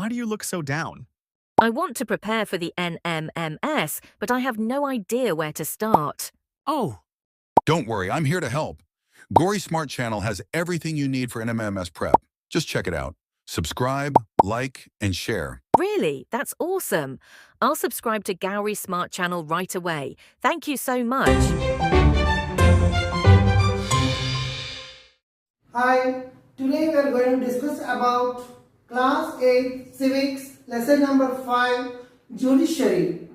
why do you look so down? I want to prepare for the NMMS, but I have no idea where to start. Oh, Don't worry, I'm here to help. Gory Smart Channel has everything you need for NMMS prep. Just check it out. Subscribe, like, and share. Really? That's awesome. I'll subscribe to Gowrie Smart Channel right away. Thank you so much. Hi, today we are going to discuss about Class 8 Civics Lesson number 5 Judiciary.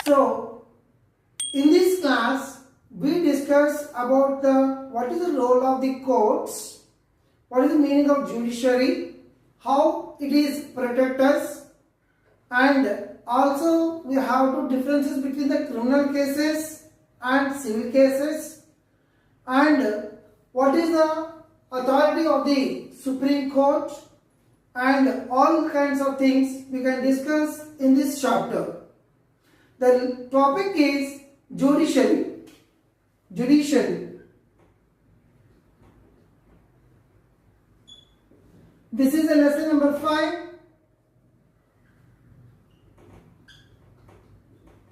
So, in this class we discuss about what is the role of the courts, what is the meaning of judiciary, how it is protect us, and also we have two differences between the criminal cases and civil cases, and what is the authority of the Supreme Court, and all kinds of things we can discuss in this chapter. The topic is judiciary. Judiciary. This is the lesson number 5.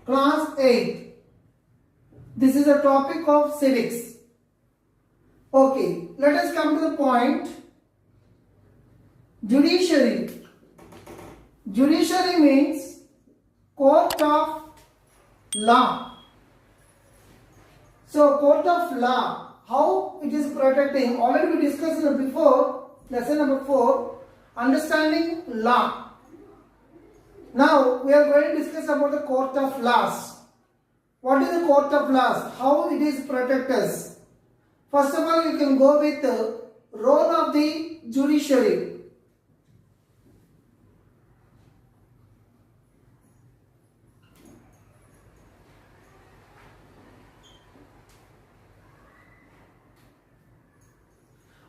Class 8. This is the topic of civics. Okay, let us come to the point. Judiciary. Judiciary means court of law. So, court of law, how it is protecting, already we discussed before, lesson number 4, understanding law. Now, we are going to discuss about the court of laws. What is the court of laws? How it is protect us? First of all, you can go with the role of the judiciary.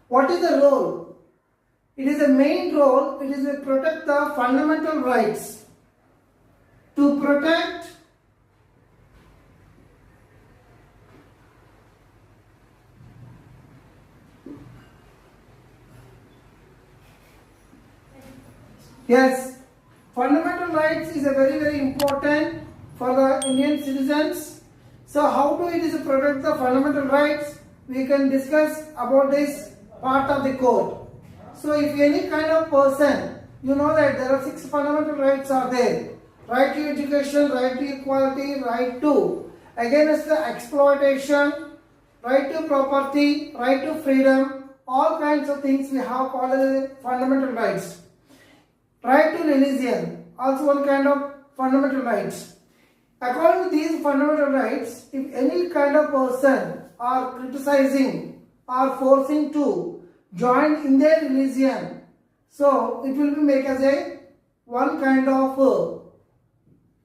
What is the role? It is a main role. It is to protect the fundamental rights. To protect yes, fundamental rights is a very important for the Indian citizens. So how do it is to protect the fundamental rights? We can discuss about this part of the code. So if any kind of person, you know that there are 6 fundamental rights are there. Right to education, right to equality, right to against the exploitation, right to property, right to freedom, all kinds of things we have called as fundamental rights. Right to religion, also one kind of fundamental rights. According to these fundamental rights, if any kind of person are criticizing or forcing to join in their religion, so it will be made as a one kind of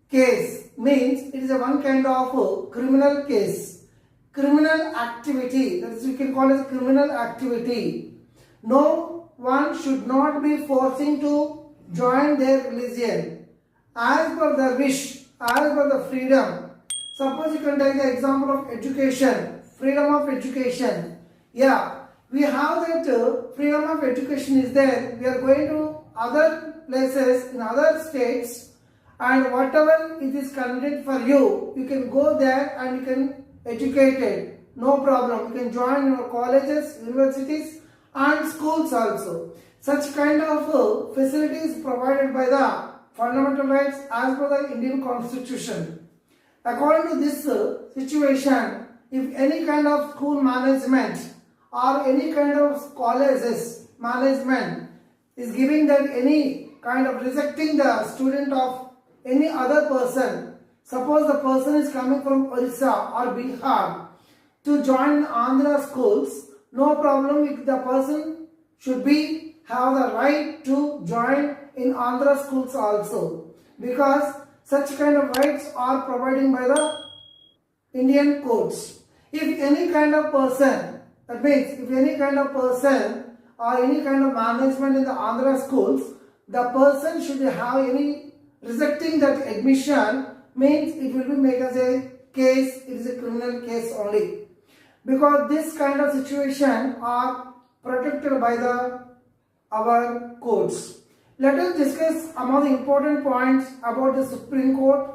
case, means it is a one kind of criminal case, criminal activity, that is we can call it criminal activity. No one should not be forcing to join their religion as per the wish, as per the freedom. Suppose you can take the example of education, freedom of education. Yeah, we have that freedom of education is there. We are going to other places in other states, and whatever it is convenient for you, you can go there and you can educate it. No problem. You can join your colleges, universities and schools also. Such kind of facilities provided by the fundamental rights as per the Indian Constitution. According to this situation, if any kind of school management or any kind of colleges management is giving that any kind of rejecting the student of any other person, suppose the person is coming from Orissa or Bihar to join Andhra schools, no problem, if the person should be have the right to join in Andhra schools also, because such kind of rights are provided by the Indian courts. If any kind of person, that means if any kind of person or any kind of management in the Andhra schools, the person should have any rejecting that admission, means it will be made as a case, it is a criminal case only. Because this kind of situation are protected by our courts. Let us discuss among the important points about the Supreme Court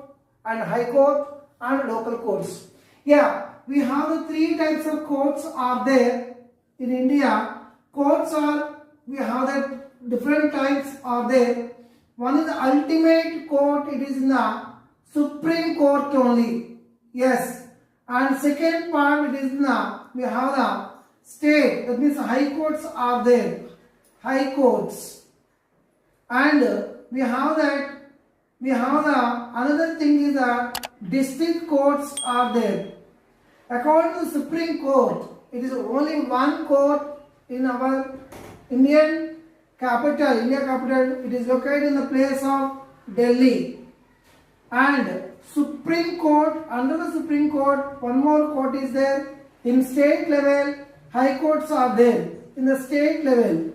and High Court and local courts. Yeah, we have the three types of courts are there in India. Courts are, we have the different types are there. One is the ultimate court, it is in the Supreme Court only. Yes. And second part, it is in the, we have the state, that means high courts are there. High courts. And we have the another thing is that district courts are there. According to the Supreme Court, it is only one court in our India capital. It is located in the place of Delhi. And Supreme Court, under the Supreme Court, one more court is there. In state level, high courts are there. In the state level,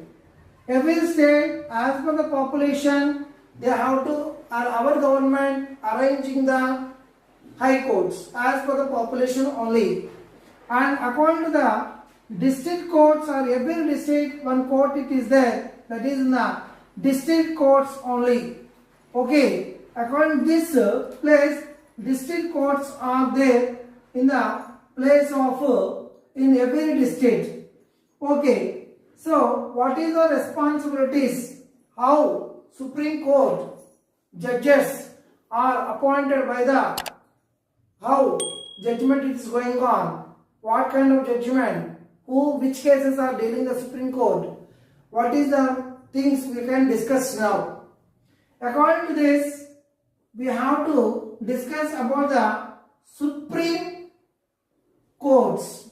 every state, as per the population, they have to, our government arranging the high courts as per the population only. And according to the district courts, or every district, one court it is there, that is in the district courts only. Okay, according to this place, district courts are there in the place of, in every district. Okay, so what is the responsibilities? How Supreme Court judges are appointed by the, how judgment is going on, what kind of judgment, which cases are dealing the Supreme Court, what is the things we can discuss now. According to this, we have to discuss about the Supreme Courts.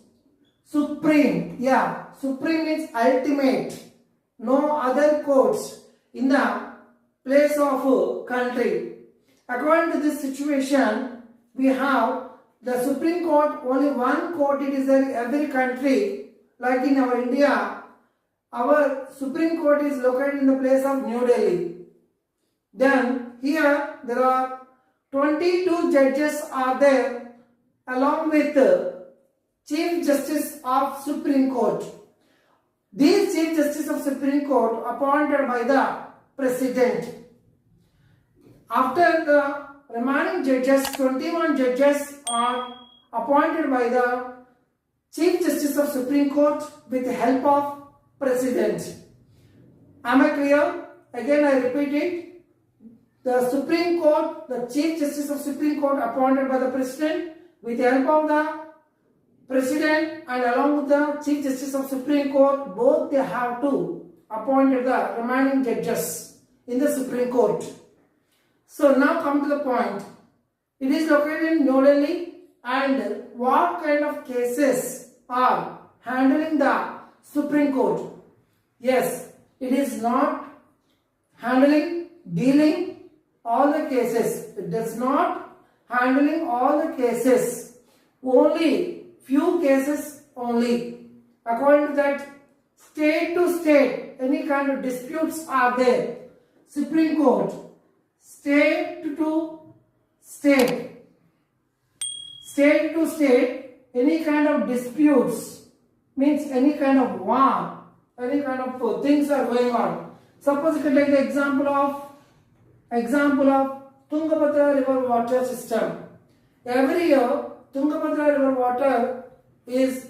Supreme, yeah, Supreme means ultimate. No other courts in the place of country. According to this situation, we have the Supreme Court, only one court it is there in every country. Like in our India, our Supreme Court is located in the place of New Delhi. Then here there are 22 judges are there along with Chief Justice of Supreme Court. These Chief Justice of Supreme Court appointed by the President. After the remaining judges, 21 judges are appointed by the Chief Justice of Supreme Court with the help of President. Am I clear? Again I repeat it. The Supreme Court, the Chief Justice of Supreme Court appointed by the President with the help of the President and along with the Chief Justice of Supreme Court, both they have to appoint the remaining judges in the Supreme Court. So now come to the point. It is located in New Delhi, and what kind of cases are handling the Supreme Court? Yes, it is not dealing all the cases. It does not handling all the cases. Only few cases only. According to that, state to state, any kind of disputes are there. Supreme Court, state to state. State to state, any kind of disputes, means any kind of war, any kind of things are going on. Suppose you can take the example of Tungabhadra river water system. Every year, Tungabhadra river water is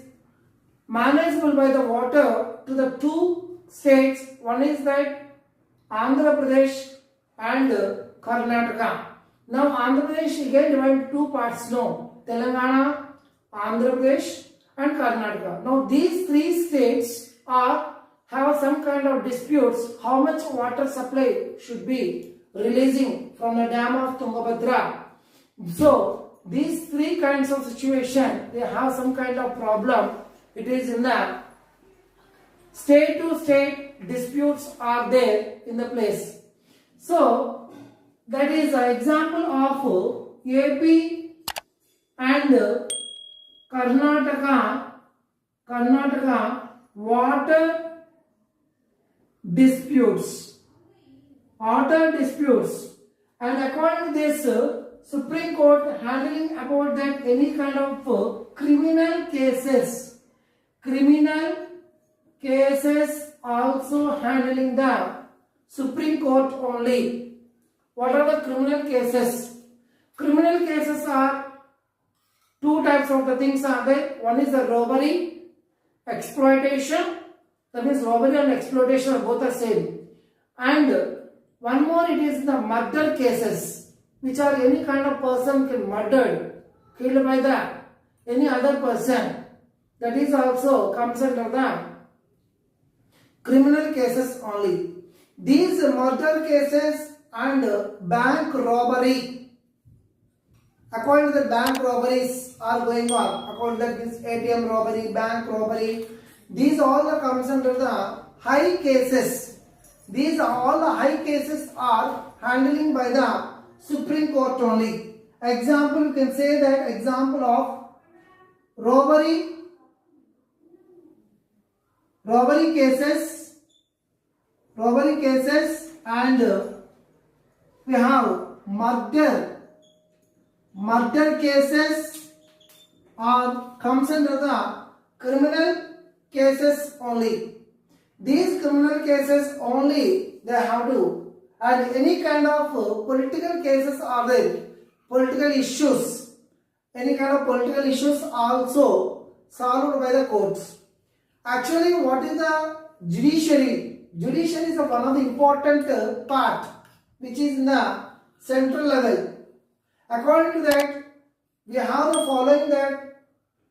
manageable by the water to the two states. One is that Andhra Pradesh and Karnataka. Now Andhra Pradesh again divided into two parts now. Telangana, Andhra Pradesh and Karnataka. Now these three states have some kind of disputes how much water supply should be releasing from the dam of Tungabhadra. So these three kinds of situation, they have some kind of problem. It is in the state to state disputes are there in the place. So that is an example of AP and Karnataka water disputes. And according to this, Supreme Court handling about that any kind of criminal cases also handling the Supreme Court only. What are the criminal cases? Criminal cases are two types of the things are there. One is the robbery, exploitation. That means robbery and exploitation are both the same. And one more, it is the murder cases, which are any kind of person can murdered, killed by any other person. That is also comes under the criminal cases only. These murder cases and bank robbery, according to the bank robberies are going on, according to this ATM robbery, bank robbery, these all the comes under the high cases. These all the high cases are handling by the Supreme Court only. Example, you can say that example of robbery cases, and we have murder cases are comes under the criminal cases only. These criminal cases only they have to, and any kind of political cases are there, political issues, any kind of political issues also solved by the courts. Actually, what is the judiciary? Judiciary is one of the important part which is in the central level. According to that, we have the following that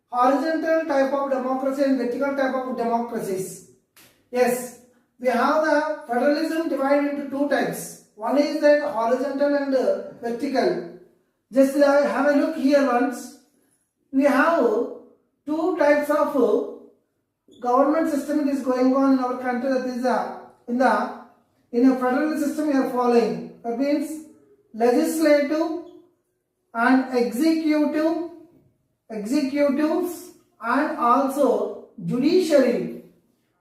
horizontal type of democracy and vertical type of democracies. Yes, we have the federalism divided into two types. One is that horizontal and vertical. Just have a look here once. We have two types of government system is going on in our country. That is in a federal system we are following. That means legislative and executives and also judiciary.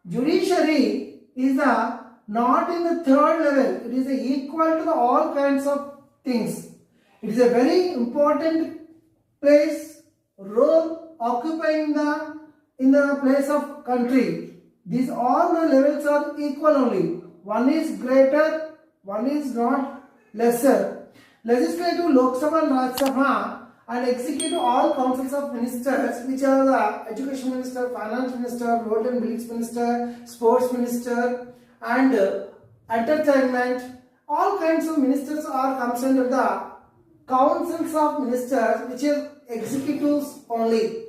Judiciary is not in the third level. It is equal to all kinds of things. It is a very important place, role occupying in the place of country. These all the levels are equal only. One is greater, one is not lesser. Legislative, Lok Sabha and Raj Sabha, and executive all councils of ministers, which are the education minister, finance minister, road and buildings minister, sports minister, and entertainment. All kinds of ministers are comes under the councils of ministers, which are executives only.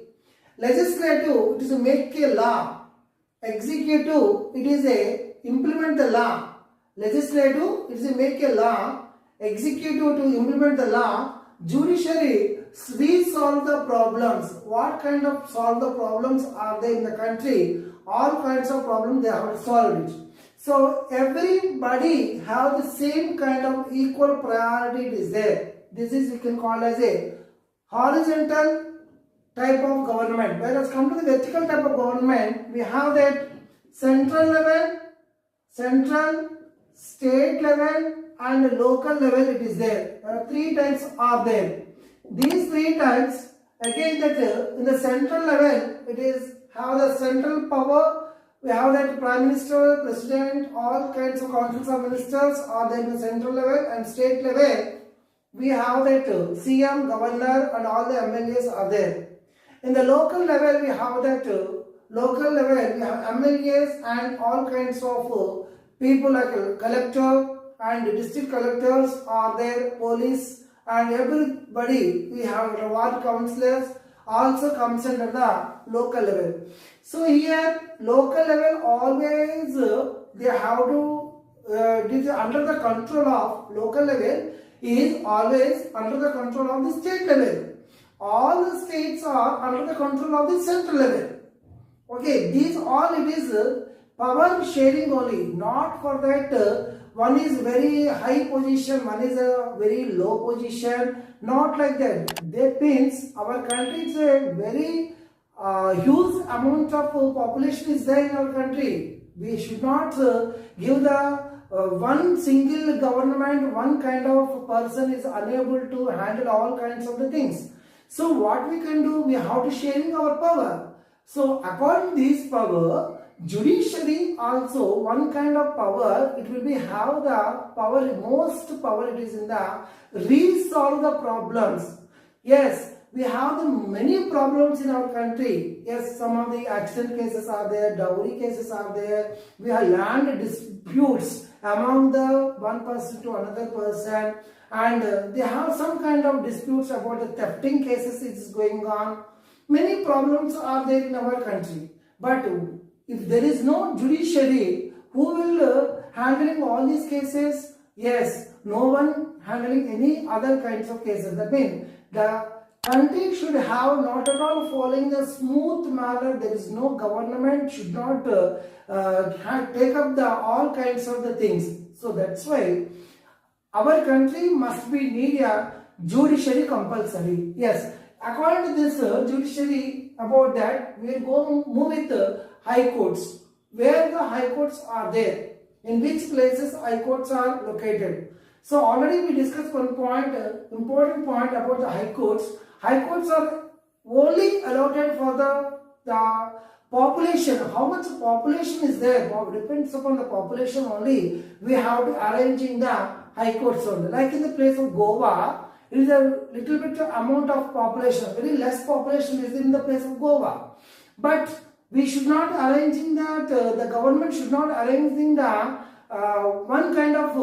Legislative, it is to make a law. Executive, it is a implement the law. Legislative, it is to make a law. Executive, to implement the law. Judiciary, resolve the problems. What kind of solve the problems are there in the country? All kinds of problems they have to solve it. So everybody have the same kind of equal priority is there. This is we can call as a horizontal type of government. Whereas come to the vertical type of government, we have that central level, state level, and local level. It is there. There are three types are there. These three types, again, that in the central level, it is have the central power. We have that prime minister, president, all kinds of councils of ministers are there in the central level, and state level we have that CM, governor, and all the MLAs are there. In the local level, we have that we have MLAs and all kinds of people like collector and district collectors are there, police, and everybody. We have ward councillors also comes under the local level. So here local level always they have to under the control of local level is always under the control of the state level. All the states are under the control of the central level. Okay, these all it is power sharing only, not for that one is very high position, one is a very low position, not like that. That means our country is a very huge amount of population is there in our country. We should not give the one single government, one kind of person is unable to handle all kinds of the things. So what we can do, we have to sharing our power. So according to this power, judiciary also one kind of power, it will be have the power, most power it is in the resolve the problems. Yes, we have the many problems in our country. Yes, some of the accident cases are there, dowry cases are there, we have land disputes among the one person to another person, and they have some kind of disputes about the thefting cases is going on. Many problems are there in our country. But if there is no judiciary, who will handling all these cases? Yes, no one handling any other kinds of cases. That means the country should have not at all following the smooth manner. There is no government should not take up the all kinds of the things. So that's why our country must be need a judiciary compulsory. Yes, according to this judiciary, about that we will go move with high courts. Where the high courts are there, in which places high courts are located. So already we discussed one point, important point about the high courts. High courts are only allotted for the population. How much population is there depends upon the population only. We have to arrange in the high courts only. Like in the place of Goa, it is a little bit amount of population. Very less population is in the place of Goa. But we should not arranging that, the government should not arranging the one kind of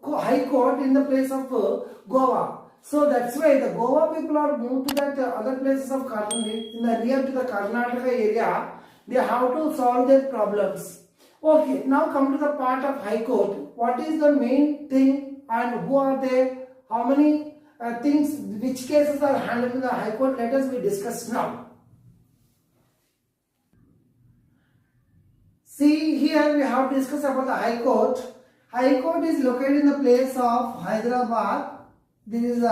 high court in the place of Goa. So that's why the Goa people are moved to that other places of near to the Karnataka area. They have to solve their problems. Okay, now come to the part of high court. What is the main thing and who are there? How many things, which cases are handled in the high court? Let us discuss now. See, here we have discussed about the High Court. High Court is located in the place of Hyderabad. This is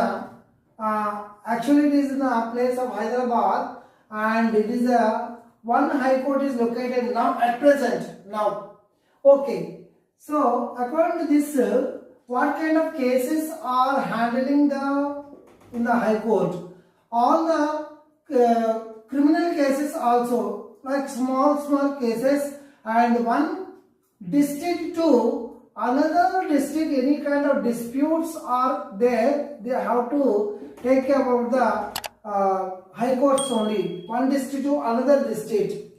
actually it is in the place of Hyderabad, and it is one High Court is located now at present now. Okay, so according to this, what kind of cases are handling in the High Court? All the criminal cases also, like small cases. And one district to another district, any kind of disputes are there, they have to take care about the high courts only. One district to another district.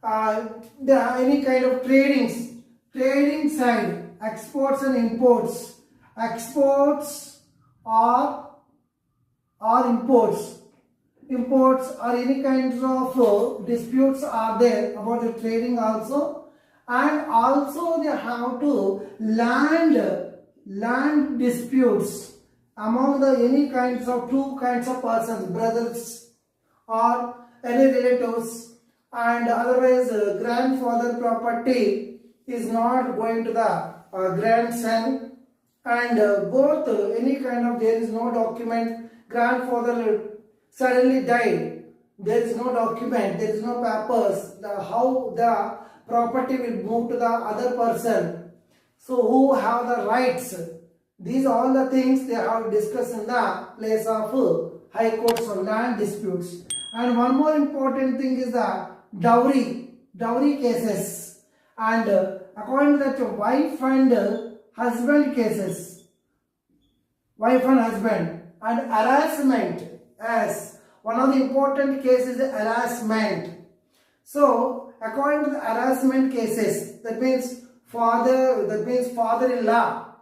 There are any kind of trading side, exports and imports. Exports or imports. Imports or any kinds of disputes are there about the trading also, and also they have to land disputes among the any kinds of two kinds of persons, brothers or any relatives, and otherwise grandfather property is not going to the grandson, and both any kind of there is no document, grandfather suddenly died, there is no document, there is no papers, how the property will move to the other person, so who have the rights, these all the things they have discussed in the place of high courts on land disputes. And one more important thing is the dowry cases, and according to that, wife and husband cases, wife and husband, and harassment. As one of the important cases is harassment. So according to the harassment cases, that means father-in-law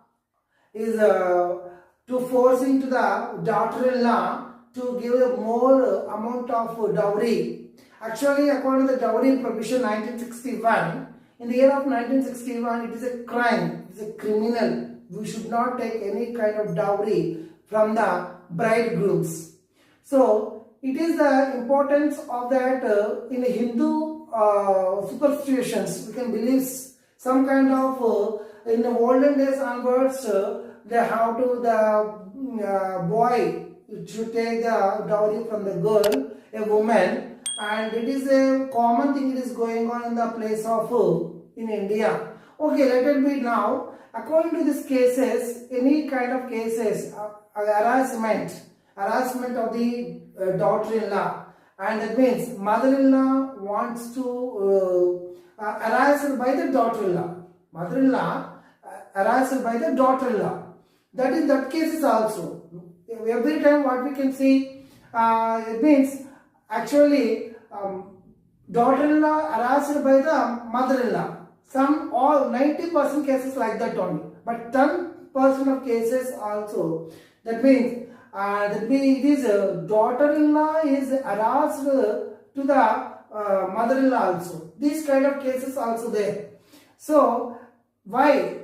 is to forcing to the daughter-in-law to give a more amount of dowry. Actually, according to the dowry provision 1961, in the year of 1961, it is a crime, it is a criminal. We should not take any kind of dowry from the bridegrooms. So it is the importance of that in Hindu superstitions. We can believe some kind of in the olden days onwards, they have to the boy should take the dowry from the girl, a woman, and it is a common thing. It is going on in the place of in India. Okay, let it be now. According to these cases, any kind of cases, harassment of the daughter-in-law, and that means mother-in-law wants to harassed by the daughter-in-law. Mother-in-law harassed by the daughter-in-law. That cases also. Every time what we can see, it means actually daughter-in-law harassed by the mother-in-law. Some all 90% cases like that only. But 10% of cases also. That means it is daughter-in-law is harassed to the mother-in-law also. These kind of cases also there. So why?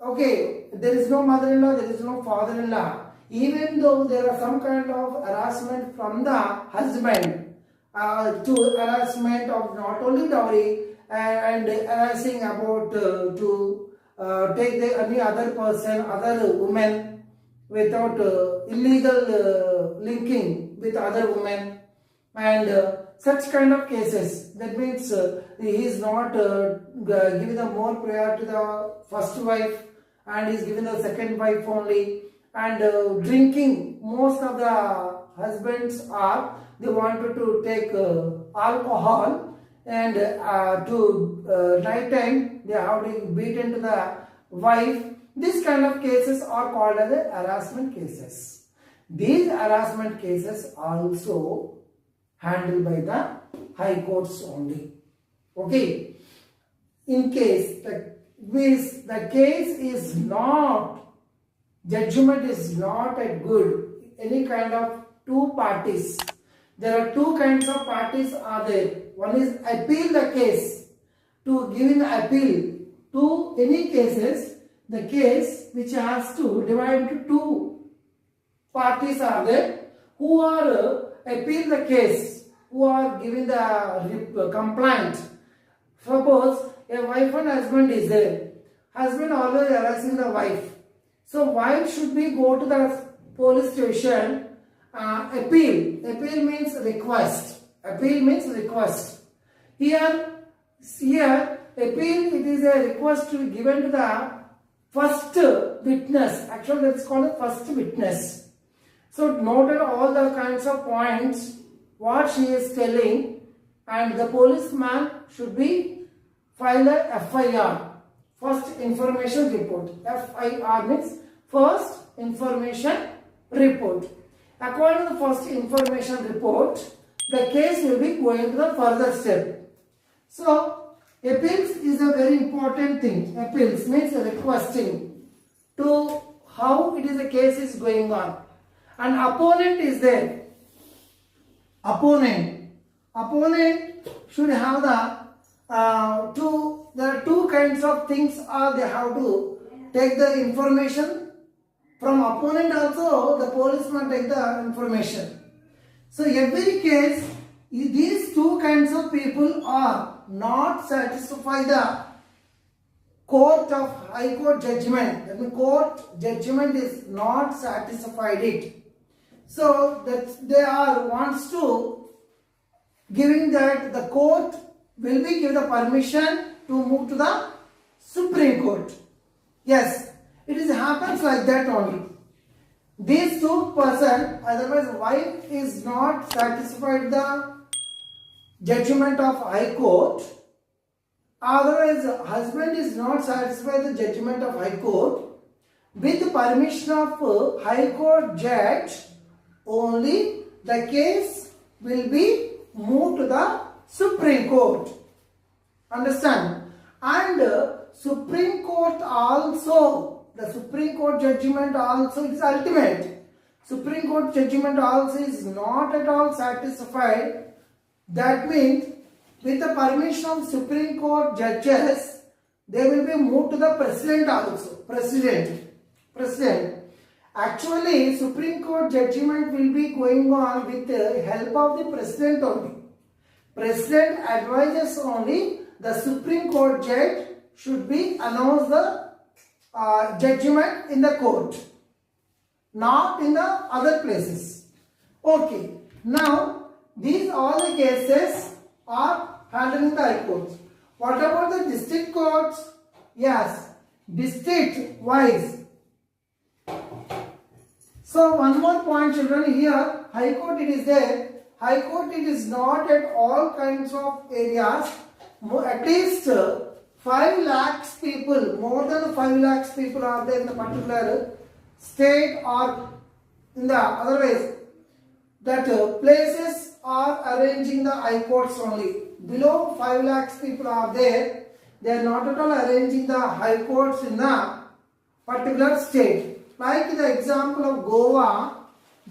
Okay, there is no mother-in-law, there is no father-in-law. Even though there are some kind of harassment from the husband to harassment of not only dowry and harassing about to take any other person, other woman without illegal linking with other women and such kind of cases. That means he is not giving the more priority to the first wife and is giving the second wife only, and drinking. Most of the husbands are, they wanted to take alcohol, and to night time they have to beat into the wife. These kind of cases are called as harassment cases. These harassment cases also handled by the high courts only. Okay. In case the case is not, judgment is not at good, any kind of two parties. There are two kinds of parties are there. One is appeal the case. To give an appeal to any cases, the case which has to divide into two parties are there who are appeal the case, who are giving the complaint. Suppose a wife and husband is there. Husband always harassing the wife. So wife should be go to the police station, appeal. Appeal means request. Appeal means request. Here appeal, it is a request to be given to the first witness. Actually that is called a first witness. So noted all the kinds of points what she is telling, and the policeman should be file a FIR, first information report. FIR means first information report. According to the first information report, the case will be going to the further step. So appeals is a very important thing. Appeals means requesting to how it is the case is going on. And opponent is there. Opponent should have there are two kinds of things are they have to take the information from opponent, also the policeman take the information. So every case, these two kinds of people are not satisfy the court of high court judgment. That means court judgment is not satisfied it. So that they are wants to giving that the court will be give the permission to move to the Supreme Court. Yes, it is happens like that only. These two person, otherwise wife is not satisfied the judgment of High Court, otherwise husband is not satisfied the judgment of High Court, with the permission of High Court judge only the case will be moved to the Supreme Court. Understand? And Supreme Court also, the Supreme Court judgment also is ultimate. Supreme Court judgment also is not at all satisfied. That means with the permission of Supreme Court judges, they will be moved to the President also. President. Actually, Supreme Court judgment will be going on with the help of the President only. President advises only the Supreme Court judge should be announce the judgment in the court, not in the other places. Okay. Now, these all the cases are handled in the High Courts. What about the district courts? Yes, district wise. So one more point, children, here High Court it is there. High Court it is not at all kinds of areas. at least 5 lakhs people, more than 5 lakhs people are there in a particular state or in the otherwise that places are arranging the high courts only. Below 5 lakhs people are there, they are not at all arranging the high courts in a particular state. Like the example of Goa,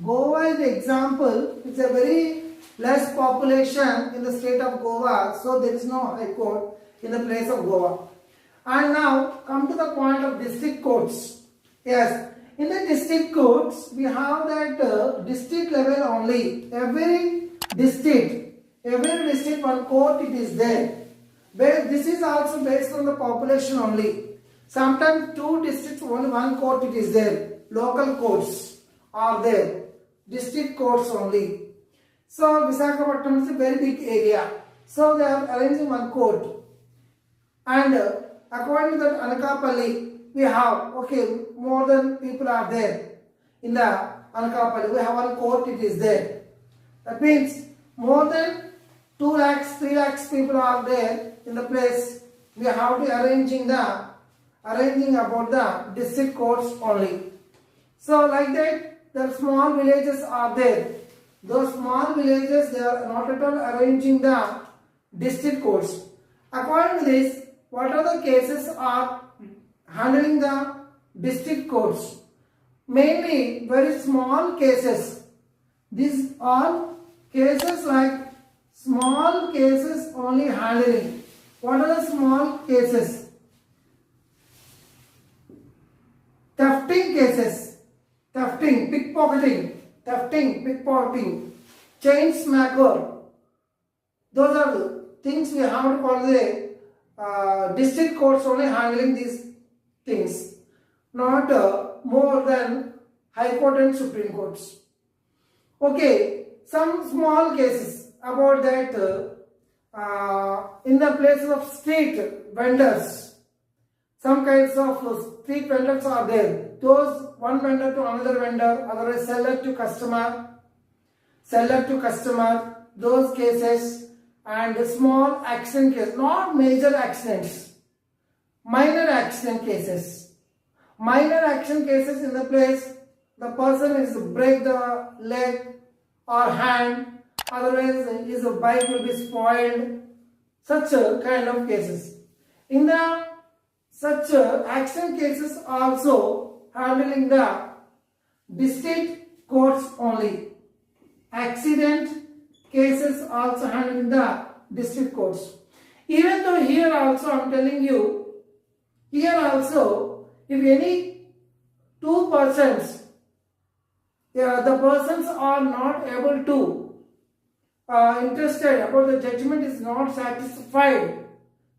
Goa is the example, it's a very less population in the state of Goa, so there is no high court in the place of Goa. And now come to the point of district courts. Yes, in the district courts we have that district level only. Every district one court it is there. But this is also based on the population only. Sometimes 2 districts only 1 court it is there. Local courts are there. District courts only. So Visakhapatnam is a very big area. So they are arranging 1 court. And according to that Anakapalli, we have, okay, more than people are there. In the Anakapalli, we have 1 court, it is there. That means more than 2 lakhs, 3 lakhs people are there in the place. We have to arranging about the district courts only. So like that, the small villages are there. Those small villages, they are not at all arranging the district courts. According to this, what are the cases are handling the district courts? Mainly very small cases. These are cases like small cases only handling. What are the small cases? Thefting cases. Thefting, pickpocketing, chain smacker. Those are the things we have to call the district courts only handling these things. Not more than High Court and Supreme Courts. Okay, some small cases about that in the places of street vendors. Some kinds of street vendors are there. Those one vendor to another vendor, otherwise seller to customer, those cases, and small accident cases, not major accidents, minor accident cases. Minor accident cases in the place the person is break the leg or hand, otherwise his bike will be spoiled. Such kind of cases. In the such accident cases also handling the district courts only. Accident cases also handling the district courts. Even though here also I am telling you, here also if any 2 persons, the persons are not able to interested about the judgment is not satisfied,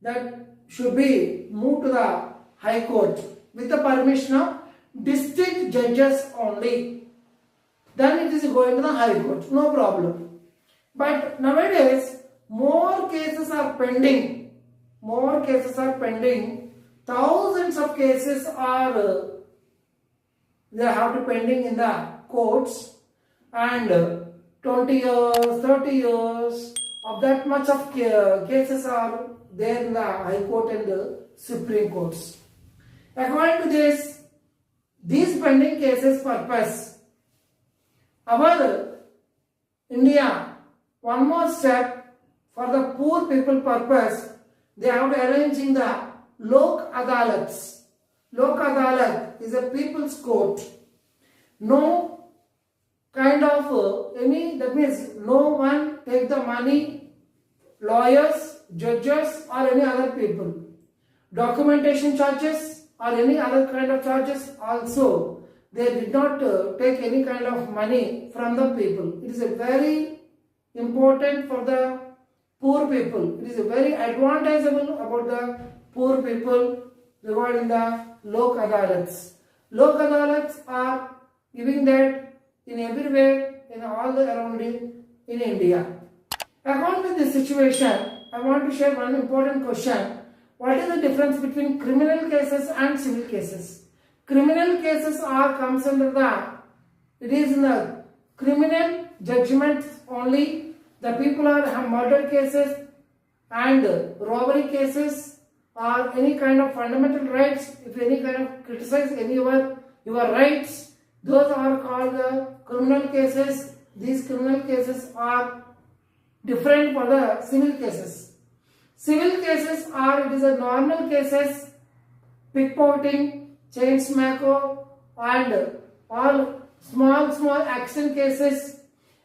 that should be moved to the High Court with the permission of district judges only. Then it is going to the High Court, no problem. But nowadays more cases are pending. Thousands of cases are they have to pending in the courts, and 20 years, 30 years of that much of cases are there in the High Court and the Supreme Courts. According to this, these pending cases purpose, our India, one more step for the poor people purpose, they have to arrange in the Lok Adalats. Lok Adalat is a people's court. No kind of that means no one take the money, lawyers, judges or any other people. Documentation charges or any other kind of charges also, they did not take any kind of money from the people. It is a very important for the poor people. It is a very advantageable about the poor people regarding the Lok Adalats. Lok Adalats are giving that in everywhere in all the around in India. According to this situation, I want to share one important question. What is the difference between criminal cases and civil cases? Criminal cases are comes under it is in the criminal judgments only. The people have murder cases, and robbery cases or any kind of fundamental rights, if any kind of criticize any of your rights, those are called the criminal cases. These criminal cases are different for the civil cases. Civil cases are, it is a normal cases, pickpocketing, chain smoker, and all small accident cases,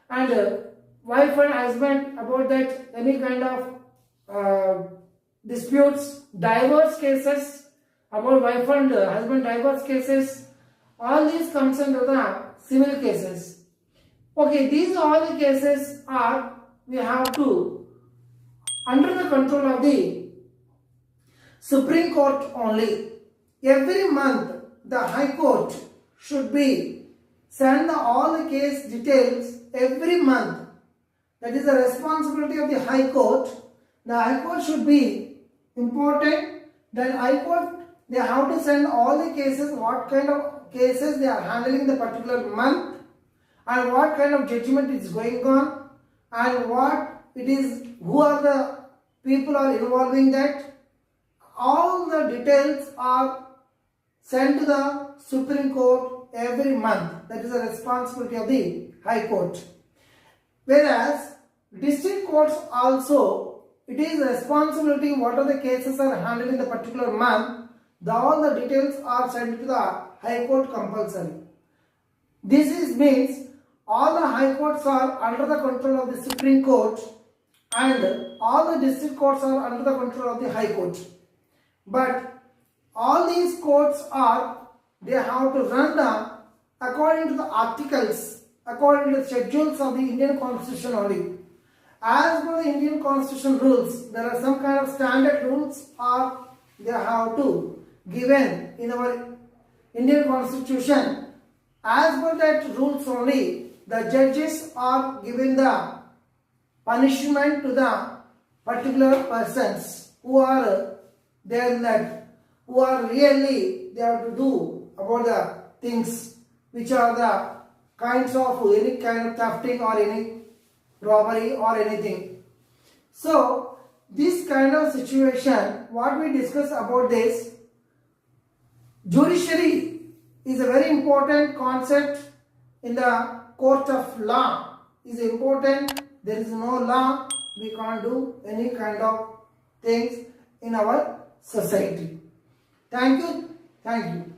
and wife and husband about that any kind of disputes, divorce cases, about wife and husband divorce cases, all these comes under the civil cases. Okay, these all the cases are, we have to under the control of the Supreme Court only. Every month the High Court should be send all the case details every month. That is the responsibility of the High Court. The High Court should be important. Then High Court, they have to send all the cases, what kind of cases they are handling the particular month, and what kind of judgment is going on, and what it is, who are the people are involving that. All the details are sent to the Supreme Court every month. That is the responsibility of the High Court. Whereas district courts also, it is responsibility what are the cases are handled in the particular month. All the details are sent to the High Court compulsory. This means all the High Courts are under the control of the Supreme Court, and all the district courts are under the control of the High Court. But all these courts are, they have to run according to the articles, according to the schedules of the Indian Constitution only. As per the Indian Constitution rules, there are some kind of standard rules are they have to given in our Indian Constitution. As per that rules only, the judges are given the punishment to the particular persons who are there in that, who are really they have to do about the things which are the kinds of any kind of thefting or any robbery or anything. So this kind of situation, what we discuss about this, judiciary is a very important concept in the court of law. Is important. There is no law, we can't do any kind of things in our society. Thank you. Thank you.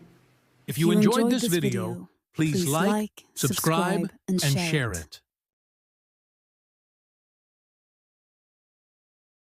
If you enjoyed this video, please like, subscribe, and share it.